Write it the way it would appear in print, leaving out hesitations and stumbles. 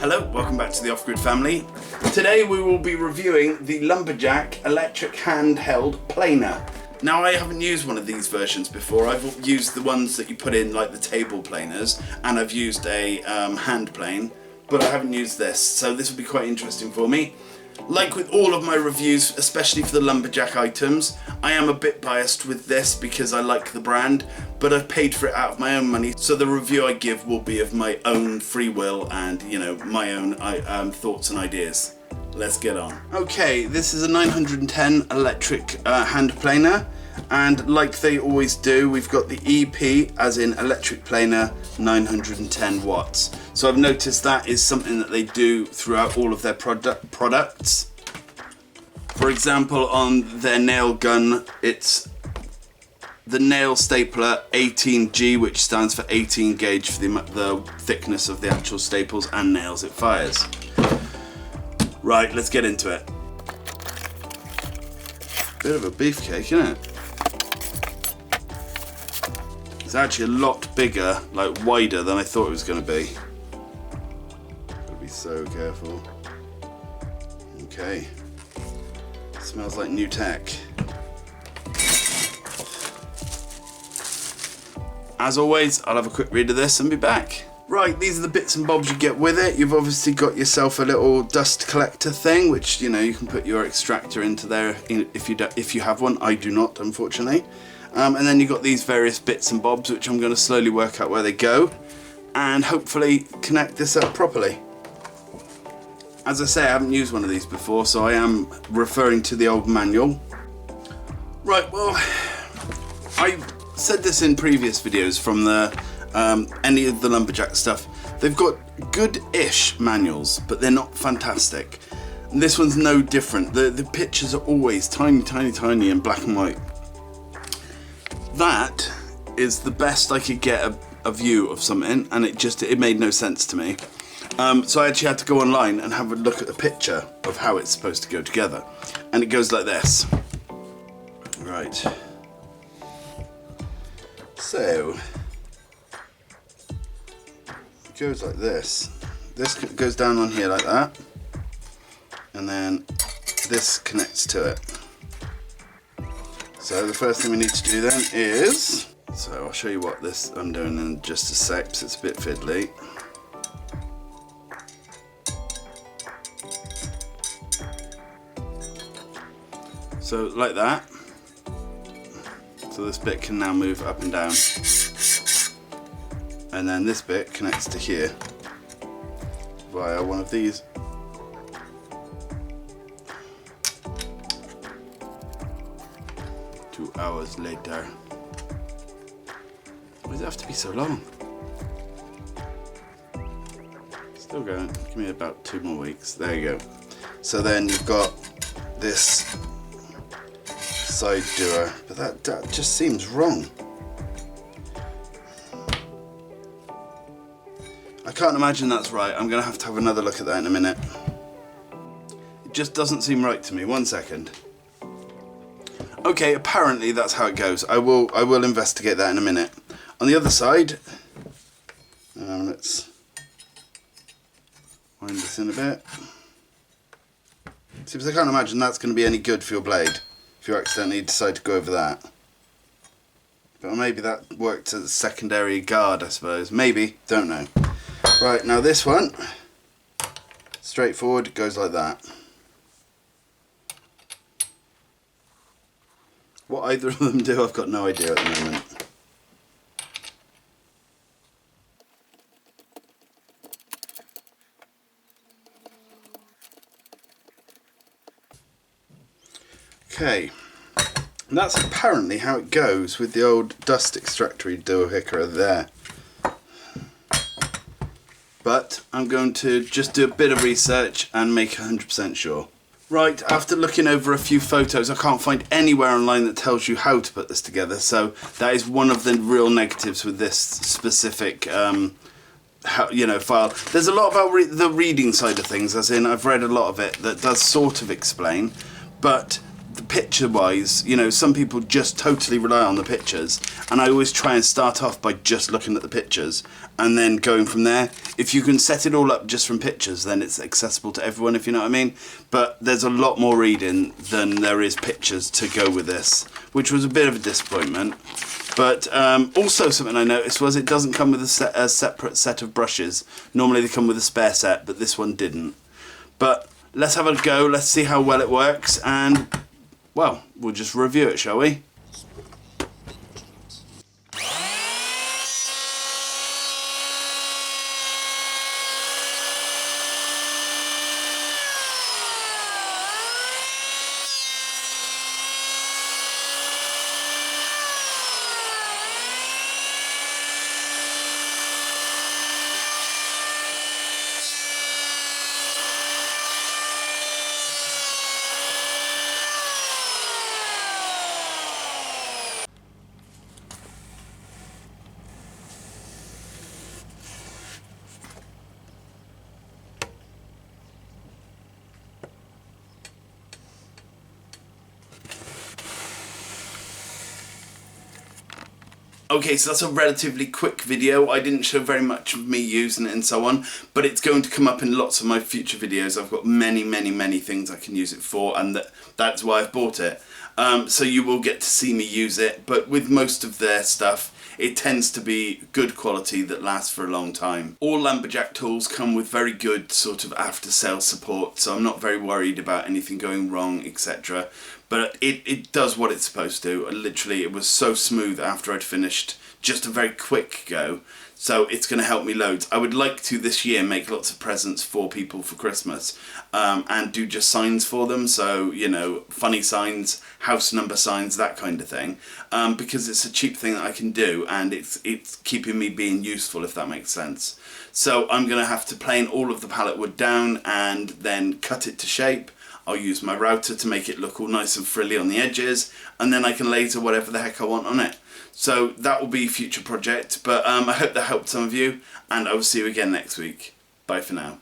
Hello, welcome back to the Off Grid family. Today we will be reviewing the Lumberjack electric handheld planer. Now I haven't used one of these versions before. I've used the ones that you put in like the table planers, and I've used a hand plane, but I haven't used this, so this will be quite interesting for me. Like with all of my reviews, especially for the Lumberjack items, I am a bit biased with this because I like the brand, but I've paid for it out of my own money, so the review I give will be of my own free will and, you know, my own thoughts and ideas. Let's get on. Okay, this is a 910 electric hand planer, and like they always do, we've got the EP as in electric planer 910 watts. So I've noticed that is something that they do throughout all of their products. For example, on their nail gun, it's the nail stapler 18G, which stands for 18 gauge for the thickness of the actual staples and nails it fires. Right, let's get into it. Bit of a beefcake, isn't it? It's actually a lot bigger, like wider than I thought it was going to be. Gotta be so careful. Okay. Smells like new tech. As always, I'll have a quick read of this and be back. Right, these are the bits and bobs you get with it. You've obviously got yourself a little dust collector thing, which, you know, you can put your extractor into there if you have one. I do not, unfortunately. And then you've got these various bits and bobs, which I'm going to slowly work out where they go and hopefully connect this up properly. As I say, I haven't used one of these before, so I am referring to the old manual. Right, well, I said this in previous videos from any of the Lumberjack stuff. They've got good-ish manuals, but they're not fantastic. And this one's no different. The pictures are always tiny, tiny, tiny in black and white. That is the best I could get a view of something, and it made no sense to me. So I actually had to go online and have a look at the picture of how it's supposed to go together. And it goes like this. Right. So it goes like this. This goes down on here like that. And then this connects to it. So the first thing we need to do then is, so I'll show you what I'm doing in just a sec, because it's a bit fiddly. So like that. So this bit can now move up and down. And then this bit connects to here via one of these. 2 hours later. Why does it have to be so long? Still going. Give me about 2 more weeks. There you go. So then you've got this side doer, but that just seems wrong. I can't imagine that's right. I'm going to have another look at that in a minute. It just doesn't seem right to me. 1 second. Okay, apparently that's how it goes. I will investigate that in a minute. On the other side, let's wind this in a bit. See, because I can't imagine that's going to be any good for your blade if you accidentally decide to go over that. But maybe that worked as a secondary guard, I suppose. Maybe, don't know. Right, now this one, straightforward, goes like that. What either of them do, I've got no idea at the moment. Okay, and that's apparently how it goes with the old dust extractor dual hickory there. But I'm going to just do a bit of research and make 100% sure. Right, after looking over a few photos, I can't find anywhere online that tells you how to put this together, so that is one of the real negatives with this specific file. There's a lot about the reading side of things, as in I've read a lot of it that does sort of explain, but the picture wise, you know, some people just totally rely on the pictures, and I always try and start off by just looking at the pictures and then going from there. If you can set it all up just from pictures, then it's accessible to everyone, if you know what I mean. But there's a lot more reading than there is pictures to go with this, which was a bit of a disappointment. But also something I noticed was it doesn't come with a separate set of brushes. Normally they come with a spare set, but this one didn't. But let's have a go, let's see how well it works, and, well, we'll just review it, shall we? Okay, so that's a relatively quick video. I didn't show very much of me using it and so on, but it's going to come up in lots of my future videos. I've got many things I can use it for, and that's why I've bought it. So you will get to see me use it, but with most of their stuff, it tends to be good quality that lasts for a long time. All Lumberjack tools come with very good sort of after-sale support, so I'm not very worried about anything going wrong, etc. But it does what it's supposed to. Literally, it was so smooth after I'd finished, just a very quick go. So it's going to help me loads. I would like to this year make lots of presents for people for Christmas, and do just signs for them. So, you know, funny signs, house number signs, that kind of thing. Because it's a cheap thing that I can do, and it's keeping me being useful, if that makes sense. So I'm going to have to plane all of the pallet wood down and then cut it to shape. I'll use my router to make it look all nice and frilly on the edges, and then I can laser whatever the heck I want on it. So that will be a future project, but I hope that helped some of you, and I will see you again next week. Bye for now.